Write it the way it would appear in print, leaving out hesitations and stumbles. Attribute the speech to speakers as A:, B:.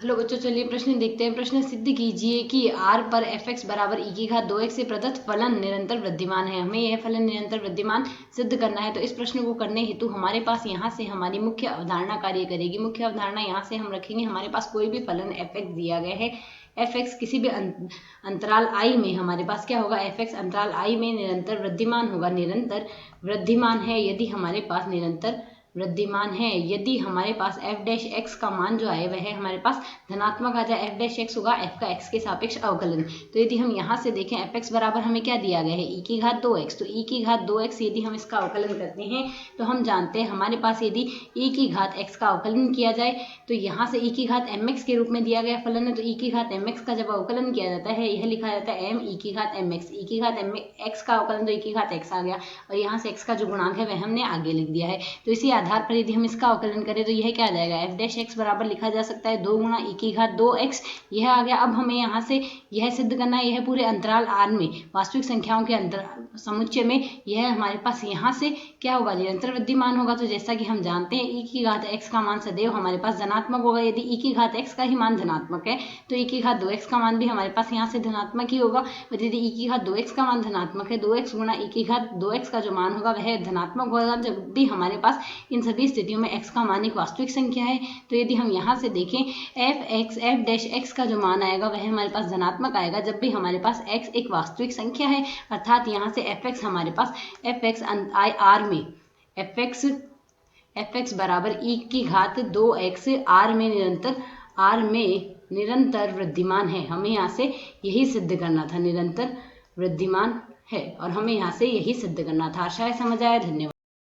A: Hello बच्चों, चलिए प्रश्न देखते हैं। प्रश्न सिद्ध कीजिए कि r पर fx बराबर e की घात 2x से प्रदत्त फलन निरंतर वृद्धिमान है। हमें यह फलन निरंतर वृद्धिमान सिद्ध करना है। तो इस प्रश्न को करने हेतु हमारे पास यहाँ से हमारी मुख्य अवधारणा कार्य करेगी। मुख्य अवधारणा यहाँ से हम रखेंगे, हमारे पास कोई भी फलन fx दिया गया है, fx किसी भी अंतराल i में हमारे पास क्या होगा, fx अंतराल i में निरंतर वृद्धिमान होगा। निरंतर वृद्धिमान है यदि हमारे पास निरंतर वृद्धिमान है, यदि हमारे पास f डैश x का मान जो आए वह हमारे पास धनात्मक आ जाए, f डैश x होगा f का x के सापेक्ष अवकलन। तो यदि हम यहाँ से देखें fx बराबर हमें क्या दिया गया है, e की घात 2x। तो e की घात 2x यदि हम इसका अवकलन करते हैं तो हम जानते हैं हमारे पास यदि e की घात x का अवकलन किया जाए तो यहाँ से e की घात mx के रूप में दिया गया फलन है। तो e की घात mx का जब अवकलन किया जाता है यह लिखा जाता है m e की घात mx। e की घात x का अवकलन तो e की घात x आ गया और यहाँ से x का जो गुणांक है वह हमने आगे लिख दिया है। तो इसी आधार पर यदि हम इसका अवकलन करें तो यह क्या आ जाएगा, f डैश x बराबर लिखा जा सकता है 2 गुणा e की घात 2x। यह आ गया। अब हमें यहाँ से यह सिद्ध करना है, यह पूरे अंतराल r में वास्तविक संख्याओं के अंतर समुच्चय में यह हमारे पास यहाँ से क्या होगा, निरंतर वृद्धिमान होगा। तो जैसा कि हम जानते हैं e की घात x का मान सदैव हमारे पास धनात्मक होगा। यदि e की घात x का ही मान धनात्मक है तो e की घात 2x का मान भी हमारे पास यहाँ से धनात्मक ही होगा। और यदि e की घात 2x का मान धनात्मक है, 2x गुणा e की घात 2x का जो मान होगा वह धनात्मक होगा जब भी हमारे पास इन सभी स्थितियों में x का मान एक वास्तविक संख्या है। तो यदि हम यहाँ से देखें f डैश x का जो मान आएगा वह हमारे पास धनात्मक आएगा जब भी हमारे पास x एक वास्तविक संख्या है। अर्थात यहाँ से fx हमारे पास fx r में fx बराबर e की घात 2x r में निरंतर वृद्धिमान है। हमें यहाँ से यही सिद्ध करना था, निरंतर वृद्धिमान है और हमें यहाँ से यही सिद्ध करना था। आशा है समझ आया। धन्यवाद।